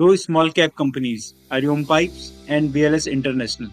दो small cap companies Hariom pipes and BLS international,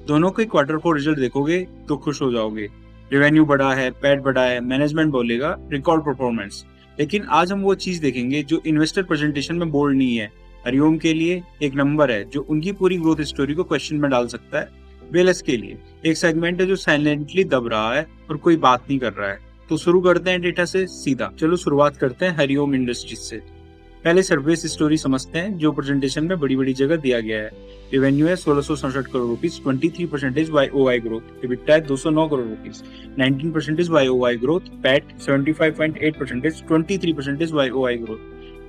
दोनों के क्वार्टर 4 रिजल्ट देखोगे तो खुश हो जाओगे। रेवेन्यू बढ़ा है, पैट बढ़ा है, मैनेजमेंट बोलेगा रिकॉर्ड परफॉर्मेंस। लेकिन आज हम वो चीज देखेंगे जो इन्वेस्टर प्रेजेंटेशन में बोल्ड नहीं है। हरिओम के लिए एक नंबर है जो उनकी पूरी ग्रोथ स्टोरी को क्वेश्चन में डाल सकता है। बीएलएस के लिए एक सेगमेंट है जो साइलेंटली दब रहा है और कोई बात नहीं कर रहा है। तो शुरू करते हैं डेटा से सीधा। चलो शुरुआत करते हैं हरिओम इंडस्ट्रीज से। पहले सर्विस स्टोरी समझते हैं जो प्रेजेंटेशन में बड़ी बड़ी जगह दिया गया है। रेवेन्यू है 1667 crore rupees, 23% YOY growth. EBITDA है 209 crore rupees, 19% YOY growth. PAT 75.8%, 23% YOY growth.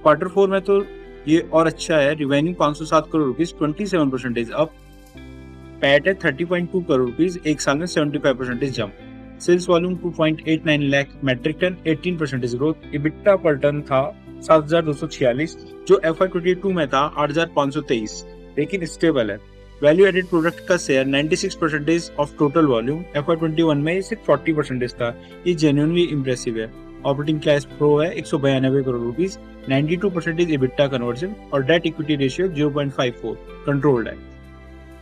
Quarter 4 में तो ये और अच्छा है। Revenue 507 crore rupees, 27% up. PAT है 30.2 करोड़ रुपीस, एक साल में 75% jump. Sales volume 2.89 lakh metric ton, 18% growth. EBITDA per ton था 7,246 जो FY22 में था 8,523, लेकिन स्टेबल है। वैल्यू एडेड प्रोडक्ट का share 96% of total volume, FY21 में सिर्फ 40% था। ये जेन्युइनली इंप्रेसिव है। ऑपरेटिंग कैश फ्लो है 192 करोड़ रुपीस, 92% इबिटा कन्वर्जन और डेट इक्विटी रेशियो 0.54 कंट्रोल्ड है।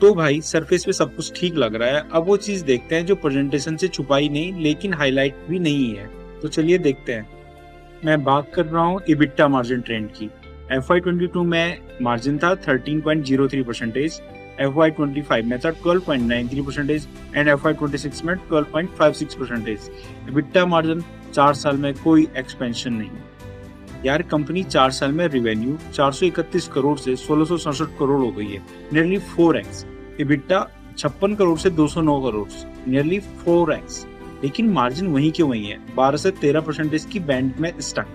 तो भाई सरफेस पे सब कुछ ठीक लग रहा है। अब वो चीज देखते हैं जो प्रेजेंटेशन से छुपाई नहीं लेकिन हाईलाइट भी नहीं है। तो चलिए देखते हैं। मैं बात कर रहा हूँ इबिटा मार्जिन ट्रेंड की। FY22 में मार्जिन था 13.03%, FY25 में था 12.93% एंड FY26 में 12.56%। इबिटा मार्जिन 4 साल में कोई एक्सपेंशन नहीं। यार कंपनी 4 साल में रेवेन्यू 431 करोड़ से 1667 करोड़ हो गई है, नियरली 4x। इबिटा 56 करोड़ से 209 करोड़, नियरली 4x। लेकिन मार्जिन वहीं के वहीं है, 12 से 13% की बैंड में स्टक।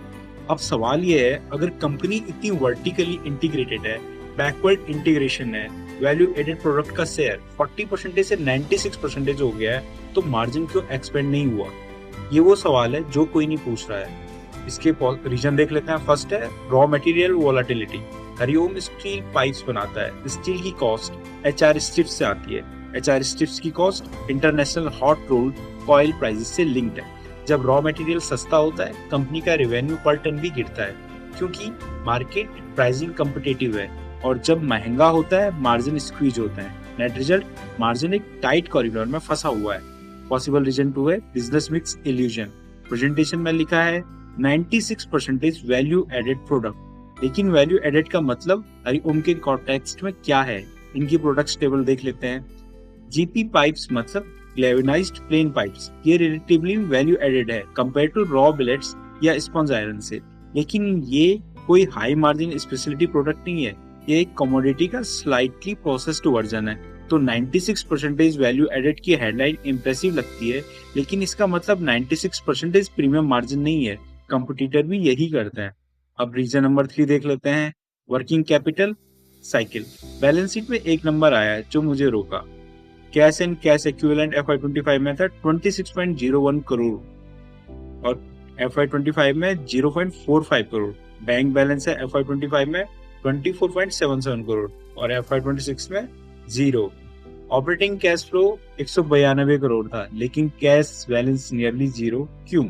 अब सवाल ये है, अगर कंपनी इतनी वर्टिकली इंटीग्रेटेड है, बैकवर्ड इंटीग्रेशन है, वैल्यू एडेड प्रोडक्ट का शेयर 40% से 96% हो गया है, तो मार्जिन क्यों एक्सपेंड नहीं हुआ? ये वो सवाल है जो कोई नहीं पूछ रहा है। इसके रीजन देख लेते हैं। फर्स्ट है raw material volatility. Hariom steel pipes बनाता है। स्टील की कॉस्ट HR स्ट्रिप्स से आती है। HR स्ट्रिप्स की cost international hot rolled coil prices से लिंक्ड है। जब रॉ मटेरियल सस्ता होता है, कंपनी का रेवेन्यू पर टन भी गिरता है, क्योंकि मार्केट प्राइसिंग कॉम्पिटिटिव है। और जब महंगा होता है, मार्जिन स्क्वीज होता है। नेट रिजल्ट, मार्जिन एक टाइट कॉरिडोर में फंसा हुआ है। पॉसिबल रीजन 2 है बिजनेस मिक्स इल्यूजन। प्रेजेंटेशन में लिखा है 96% वैल्यू एडेड प्रोडक्ट, लेकिन वैल्यू एडेड का मतलब हरिओम के कॉन्टेक्स्ट में क्या है? इनकी प्रोडक्ट्स टेबल देख लेते हैं। जीपी पाइप्स मतलब ग्लैवेनाइज्ड प्लेन पाइप्स, ये रिलेटिवली वैल्यू एडेड है कंपेयर टू रॉ बिलेट्स या स्पंज आयरन से, लेकिन ये कोई हाई मार्जिन स्पेशलिटी प्रोडक्ट नहीं है। ये एक कमोडिटी का स्लाइटली प्रोसेस्ड वर्जन है। तो 96% वैल्यू एडेड की हेडलाइन इंप्रेसिव लगती है, लेकिन इसका मतलब 96% प्रीमियम मार्जिन नहीं है। कंपटीटर भी यही करते हैं। अब रीजन नंबर 3 देख लेते हैं, working capital cycle. Balance sheet में एक नंबर आया है जो मुझे रोका। Cash and cash equivalent FY25 में था 26.01 करोड़ और FY25 में 0.45 करोड़। बैंक बैलेंस है FY25 में 24.77 करोड़ और FY26 में 0। ऑपरेटिंग कैश फ्लो 192 करोड़ था, लेकिन कैश बैलेंस नियरली 0। क्यों?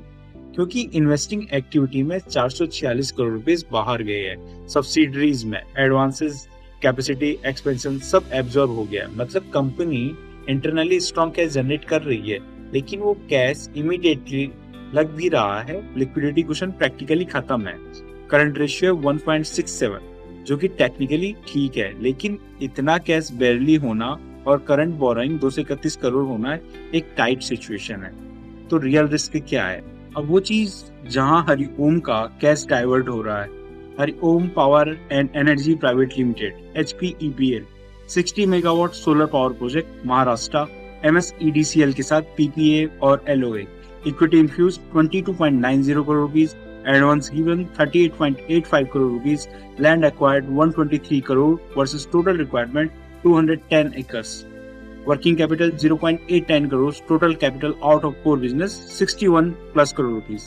क्योंकि इन्वेस्टिंग एक्टिविटी में 446 करोड़ रुपए बाहर गए हैं। सब्सिडरीज में एडवांसेस, कैपेसिटी एक्सपेंशन सब एब्जॉर्ब हो गया। मतलब company internally strong cash generate कर रही है, लेकिन वो कैश इमीडिएटली लग भी रहा है। लिक्विडिटी कुशन प्रैक्टिकली खत्म है। करंट रेशियो 1.67 जो कि टेक्निकली ठीक है, लेकिन इतना कैश बेरली होना और करंट बोरोइंग 231 करोड़ होना एक टाइट सिचुएशन है। तो रियल रिस्क क्या है? अब वो चीज जहां हरिओम का कैश डाइवर्ट हो रहा है। Hariom power and energy private limited HPEPL 60 megawatt solar power project Maharashtra MSEDCL के साथ PPA और LOA। Equity infuse 22.90 crore rupees, advance given 38.85 crore rupees, land acquired 123 crore versus total requirement 210 acres. Working capital 0.89 crore, total capital out of core business 61 plus crore rupees.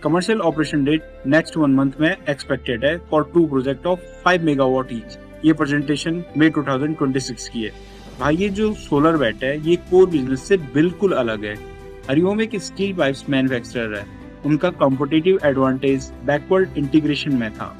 Commercial operation date next 1 month में expected है for 2 project of 5 megawatt each. ये presentation मई 2026 की है। भाई ये जो solar bat है ये कोर बिजनेस से बिल्कुल अलग है। हरिओम एक स्टील पाइप्स मैन्युफैक्चरर है। उनका कॉम्पिटिटिव एडवांटेज बैकवर्ड इंटीग्रेशन में था।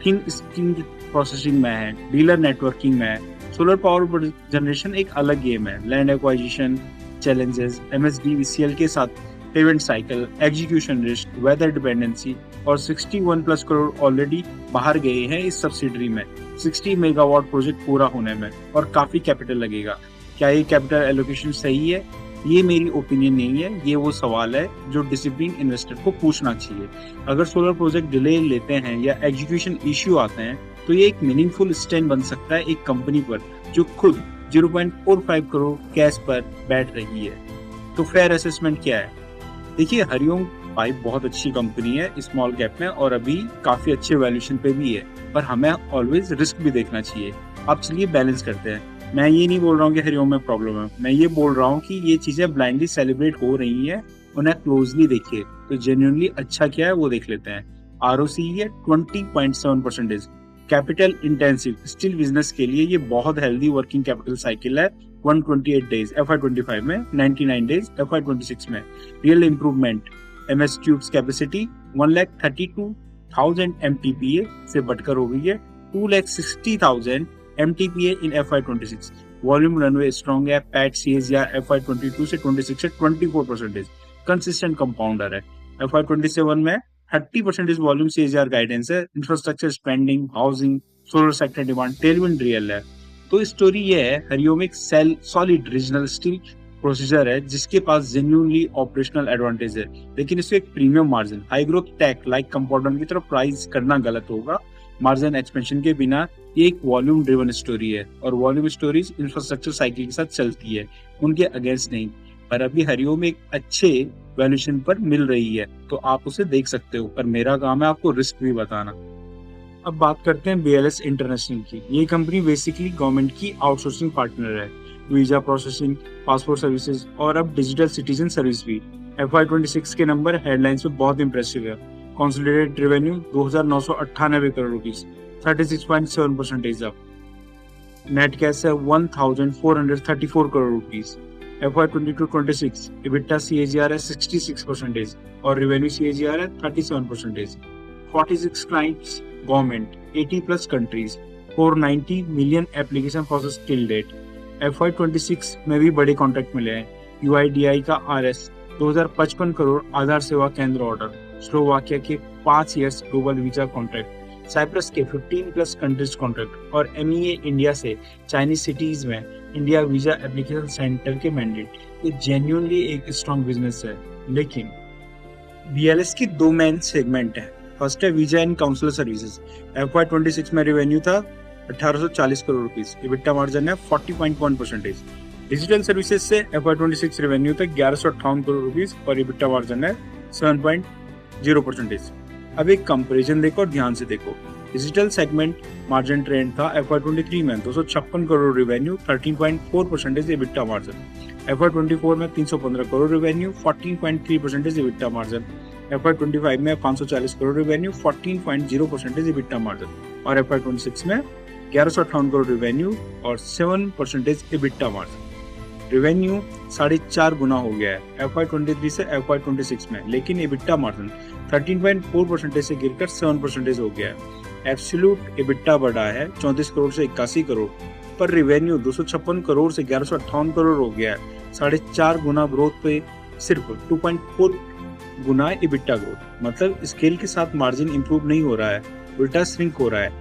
थिन स्किन्ड प्रोसेसिंग में है, डीलर नेटवर्किंग में है। सोलर पावर जनरेशन एक अलग गेम है। लैंड एक्वाजिशन चैलेंजेस, MSDVCL के साथ payment cycle, execution risk, weather dependency और 61 प्लस करोड़ ऑलरेडी बाहर गए हैं इस सब्सिडरी में 60 मेगावाट प्रोजेक्ट पूरा होने में, और काफी कैपिटल लगेगा। क्या ये कैपिटल एलोकेशन सही है? ये मेरी ओपिनियन नहीं है, ये वो सवाल है जो डिसिप्लिन इन्वेस्टर को पूछना चाहिए। अगर सोलर प्रोजेक्ट डिले लेते हैं या एग्जीक्यूशन इश्यू आते हैं तो ये एक मीनिंगफुल स्टैंड बन सकता है एक कंपनी पर जो खुद 0.45 करोड़ कैश पर बैठ रही है। तो फेयर असेसमेंट क्या है? देखिए, हरिओम पाइप बहुत अच्छी कंपनी है स्मॉल कैप में और अभी काफी अच्छे वैल्यूएशन पे भी है, पर हमें ऑलवेज रिस्क भी देखना चाहिए। अब चलिए बैलेंस करते हैं। मैं ये नहीं बोल रहा हूँ कि हरिओम में प्रॉब्लम है, मैं ये बोल रहा हूँ कि ये चीजें ब्लाइंडली सेलिब्रेट हो रही हैं, उन्हें क्लोजली देखिए तो जेन्युइनली अच्छा क्या है वो देख लेते हैं। ROC है 20.7%। कैपिटल इंटेंसिव स्टील बिजनेस के लिए ये बहुत हेल्दी वर्किंग कैपिटल साइकिल है। 128 डेज FY25 में, 99 डेज FY26 में। Real improvement, MS tubes capacity 1,32,000 MTPA से बढ़कर हो गई है 2,60,000 MTPA इन FY26। वॉल्यूम रनवे स्ट्रॉन्ग है। पैट CAGR FY22 से 26 से 24%। कंसिस्टेंट कंपाउंडर है। FY27 में 30% वॉल्यूम CAGR गाइडेंस है। Infrastructure spending, housing, solar sector demand Tailwind real है। तो स्टोरी ये है, हरिओम एक सॉलिड रीजनल स्टील प्रोसीजर है जिसके पास जेन्युइनली ऑपरेशनल एडवांटेज है, लेकिन इसको एक premium margin high growth tech like compounder की तरफ प्राइस करना गलत होगा। मार्जिन एक्सपेंशन के बिना ये एक वॉल्यूम ड्रिवन स्टोरी है और वॉल्यूम स्टोरीज इंफ्रास्ट्रक्चर साइकिल के साथ चलती है, उनके अगेंस्ट नहीं। पर अभी हरिओम एक अच्छे वैल्यूएशन पर मिल रही है तो आप उसे देख सकते हो, पर मेरा काम है आपको रिस्क भी बताना। अब बात करते हैं BLS इंटरनेशनल की। ये कंपनी बेसिकली गवर्नमेंट की आउटसोर्सिंग पार्टनर है। वीजा प्रोसेसिंग, पासपोर्ट सर्विसेज और अब डिजिटल सिटीजन सर्विस भी। FY26 के नंबर हेडलाइंस में बहुत इंप्रेसिव है। Consolidated revenue 2,998 crore rupees, 36.7% up. Net cash है 1,434 crore rupees. FY22-26 EBITDA CAGR है 66% और रेवेन्यू CAGR है 37%। 46 clients, government, 80 plus countries, 490 million application processed till date। FY26 में भी बड़े कॉन्ट्रैक्ट मिले हैं। UIDAI का RS 2055 करोड़ आधार सेवा केंद्र ऑर्डर, स्लोवाकिया के 5 years global visa contract, Cyprus के 15 प्लस कंट्रीज कॉन्ट्रैक्ट और MEA इंडिया से चाइनीज सिटीज में इंडिया वीजा एप्लीकेशन सेंटर के मैंडेट। ये जेन्युइनली एक स्ट्रॉन्ग बिजनेस है, लेकिन BLS की दो मेन सेगमेंट है। फर्स्ट है visa and consular services. FY26 में रेवेन्यू था 1840 करोड़ रुपीस, EBITDA मार्जिन है 40.1%। डिजिटल सर्विसेज से FY26 रेवेन्यू था 1158 करोड़ रुपीस और EBITDA मार्जिन है 7.0%। अब एक कंपैरिजन देखो और ध्यान से देखो। डिजिटल सेगमेंट मार्जिन ट्रेंड था FY23 में 256 crore revenue, 13.4% EBITDA margin. FY24 में 315 crore revenue, 14.3% EBITDA margin. FY25 में 540 करोड़ रेवेन्यू, 14.0% EBITDA मार्जिन और FY26 में 1158 करोड़ रेवेन्यू और 7% EBITDA मार्जिन। रेवेन्यू 4.5 गुना हो गया है FY23 से FY26 में, लेकिन EBITDA मार्जिन 13.4% से गिरकर 7% हो गया है। एब्सोल्यूट EBITDA बढ़ा है 34 करोड़ से 81 करोड़, पर रेवेन्यू 256 करोड़ से 1158 करोड़ हो गया है। 4.5 गुना ग्रोथ पे सिर्फ 2.4 गुना EBITDA ग्रोथ, मतलब स्केल के साथ मार्जिन इंप्रूव नहीं हो रहा है, उल्टा श्रिंक हो रहा है।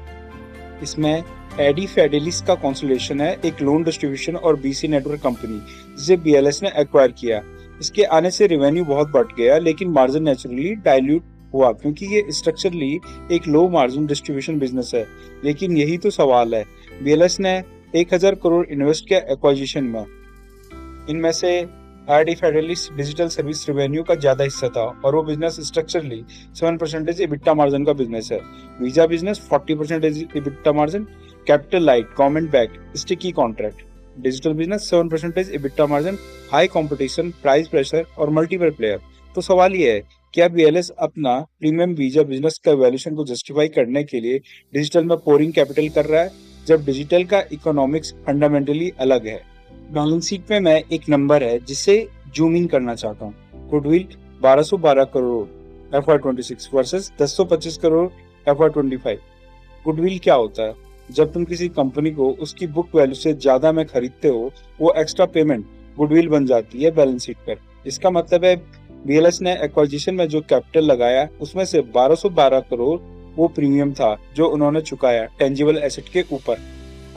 इसमें एडी फेडेलिस का कंसोलिडेशन है, एक लोन डिस्ट्रीब्यूशन और BC नेटवर्क कंपनी जिसे BLS ने एक्वायर किया। इसके आने से रेवेन्यू बहुत बढ़ गया, लेकिन मार्जिन नेचुरली डाइल्यूट हुआ क्योंकि ये स्ट्रक्चरली एक लो मार्जिन डिस्ट्रीब्यूशन बिजनेस है। लेकिन यही तो सवाल है। BLS ने 1000 करोड़ इन्वेस्ट किया एक्वाजिशन में, इनमें से एडी फेडेलिस डिजिटल सर्विस रेवेन्यू का ज्यादा हिस्सा था और वो बिजनेस स्ट्रक्चरली 7% EBITDA मार्जिन का बिजनेस है। Visa business 40% EBITDA margin, capital light, government backed, sticky contract. Digital business 7% EBITDA margin, high competition, price pressure और मल्टीपल प्लेयर। तो सवाल ये है, क्या BLS अपना प्रीमियम वीजा बिजनेस का वैल्यूएशन को जस्टिफाई करने के लिए डिजिटल में पोरिंग कैपिटल कर रहा है, जब डिजिटल का इकोनॉमिक्स फंडामेंटली अलग है। बैलेंस शीट में मैं एक नंबर है जिसे जूम इन करना चाहता हूँ। Goodwill 1212 crore FY26 versus 1025 crore FY25। Goodwill क्या होता है? जब तुम किसी कंपनी को उसकी बुक वैल्यू से ज्यादा में खरीदते हो, वो एक्स्ट्रा पेमेंट गुडविल बन जाती है बैलेंस शीट पर। इसका मतलब है बीएलएस ने एक्वाजिशन में जो कैपिटल लगाया उसमें से 1212 करोड़ वो प्रीमियम था जो उन्होंने चुकाया टेंजिबल एसेट के ऊपर।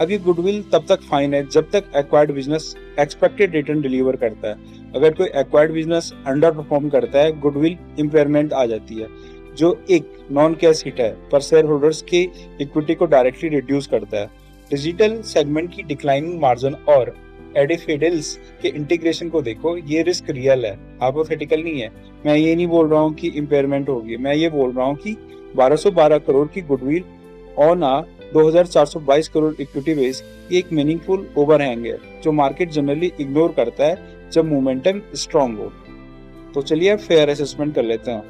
अब ये गुडविल तब तक फाइन है जब तक acquired business expected return deliver करता है। अगर कोई एक्वायर्ड बिजनेस अंडर परफॉर्म करता है, गुडविल इम्पेयरमेंट आ जाती है, जो एक नॉन कैश हिट है पर शेयर होल्डर्स की इक्विटी को डायरेक्टली रिड्यूस करता है। डिजिटल सेगमेंट की डिक्लाइनिंग मार्जिन और एडिफिडल्स के इंटीग्रेशन को देखो, ये रिस्क रियल है, हाइपोथेटिकल नहीं है। मैं ये नहीं बोल रहा हूँ कि इम्पेयरमेंट होगी, मैं ये बोल रहा हूँ कि 1212 करोड़ की goodwill on 2422 crore equity base एक मीनिंगफुल ओवरहैंग है जो मार्केट जनरली इग्नोर करता है जब मोमेंटम स्ट्रांग हो। तो चलिए अब फेयर असेसमेंट कर लेते हैं।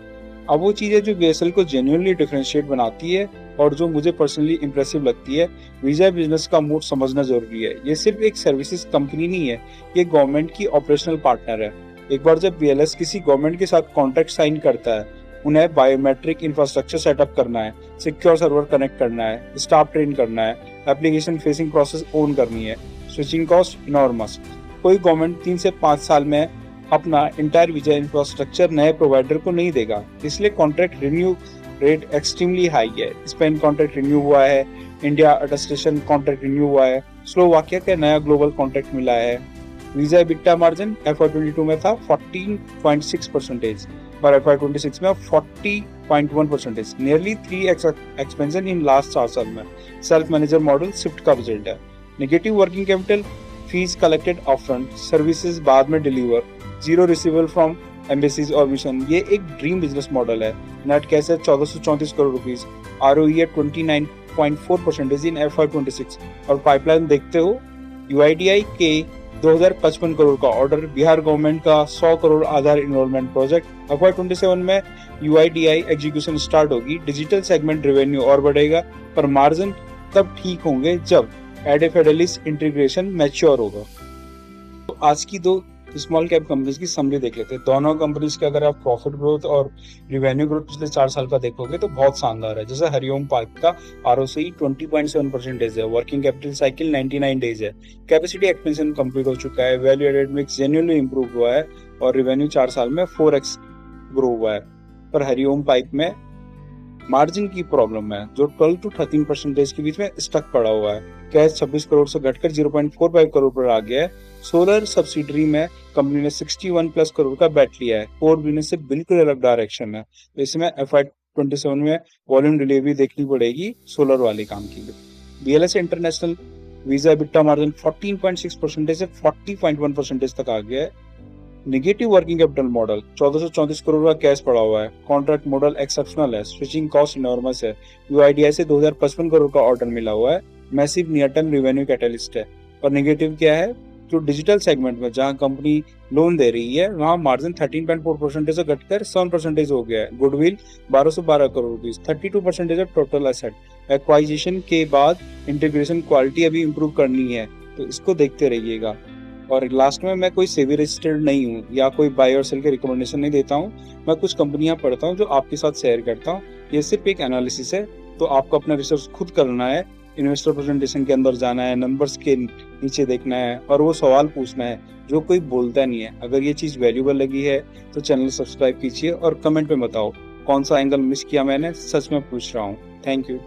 अब वो चीजें जो बीएसएल को जेन्युइनली डिफरेंशिएट बनाती है और जो मुझे पर्सनली इंप्रेसिव लगती है, वीजा बिजनेस का मूड समझना जरूरी है। ये सिर्फ एक सर्विसेज कंपनी नहीं है, ये गवर्नमेंट की ऑपरेशनल पार्टनर है। एक बार जब बीएलएस किसी गवर्नमेंट के साथ कॉन्ट्रैक्ट साइन करता है, उन्हें बायोमेट्रिक इंफ्रास्ट्रक्चर सेटअप करना है, सिक्योर सर्वर कनेक्ट करना है, स्टाफ ट्रेन करना है, एप्लीकेशन फेसिंग प्रोसेस ओन करनी है, स्विचिंग कॉस्ट इनॉर्मस। कोई गवर्नमेंट 3 से 5 साल में अपना इंटायर वीजा इंफ्रास्ट्रक्चर नए प्रोवाइडर को नहीं देगा, इसलिए contract renew rate extremely high है। स्पेन कॉन्ट्रैक्ट रिन्यू हुआ है, इंडिया अटेस्टेशन कॉन्ट्रैक्ट रिन्यू हुआ है, स्लोवाकिया का नया ग्लोबल कॉन्ट्रैक्ट मिला है। वीजा एबिटा मार्जिन FY22 में था 14.6% और FY26 में 40.1%, nearly 3x expansion in last 4 साल में। सेल्फ मैनेजर मॉडल शिफ्ट का रिजल्ट है। Negative working capital, fees collected upfront, services बाद में deliver, zero receivable from embassies और मिशन। ये एक ड्रीम बिजनेस मॉडल है। नेट कैश है 1434 करोड़ रुपीस, ROE है 29.4% इन FY26 और पाइपलाइन देखते हो UIDAI के 2055 करोड़ का ऑर्डर, बिहार गवर्नमेंट का 100 करोड़ आधार इनरोलमेंट प्रोजेक्ट। FY27 में UIDAI एग्जीक्यूशन स्टार्ट होगी, डिजिटल सेगमेंट रेवेन्यू और बढ़ेगा, पर मार्जिन तब ठीक होंगे जब एडिफिडलिस इंटीग्रेशन मैच्योर होगा। तो आज की 2 स्मॉल कैप कंपनीज की समरी देख लेते हैं। दोनों कंपनीज के अगर आप प्रॉफिट ग्रोथ और रिवेन्यू ग्रोथ पिछले 4 साल का देखोगे तो बहुत शानदार है। जैसे हरिओम पार्क का ROCE 20.7% है, वर्किंग कैपिटल साइकिल 99 डेज है, कैपेसिटी एक्सपेंशन कंप्लीट हो चुका है, value added mix genuinely improve हुआ है और रिवेन्यू 4 साल में 4x ग्रो हुआ है। पर हरिओम पाइप में मार्जिन की प्रॉब्लम है जो 12 to 13% के बीच में स्टक पड़ा हुआ है। कैश 26 करोड़ से घटकर 0.45 करोड़ पर आ गया है। सोलर सब्सिडरी में कंपनी ने 61+ करोड़ का बेट लिया है। कोर बिजनेस से बिल्कुल अलग डायरेक्शन है, तो इसमें FY27 में वॉल्यूम डिलीवरी देखनी पड़ेगी सोलर वाले काम की। BLS international visa EBITDA margin 14.6% से 40.1% तक आ गया है। Negative working capital model, 1434 crore का कैश पड़ा हुआ है, कॉन्ट्रैक्ट मॉडल एक्सेप्शनल है, स्विचिंग कॉस्ट इनॉर्मस है, UIDAI से 2055 करोड़ का ऑर्डर मिला हुआ है, massive near term revenue catalyst है। और नेगेटिव क्या है, जो डिजिटल सेगमेंट में जहां कंपनी लोन दे रही है वहां मार्जिन 13.4% से घटकर 7% हो गया है। Goodwill 1212 crore rupees, 32% of total asset. एक्वाइजिशन के बाद इंटीग्रेशन क्वालिटी अभी इंप्रूव करनी है, तो इसको देखते रहिएगा। और लास्ट में, मैं कोई सेबी रजिस्टर्ड नहीं हूँ या कोई बाय और सेल के रिकमेंडेशन नहीं देता हूँ। मैं कुछ कंपनियां पढ़ता हूँ जो आपके साथ शेयर करता हूँ। ये सिर्फ एक एनालिसिस है, तो आपको अपना रिसर्च खुद करना है, इन्वेस्टर प्रेजेंटेशन के अंदर जाना है, नंबर्स के नीचे देखना है और वो सवाल पूछना है जो कोई बोलता नहीं है। अगर ये चीज वैल्यूबल लगी है तो चैनल सब्सक्राइब कीजिए और कमेंट में बताओ कौन सा एंगल मिस किया मैंने, सच में पूछ रहा हूँ। Thank you.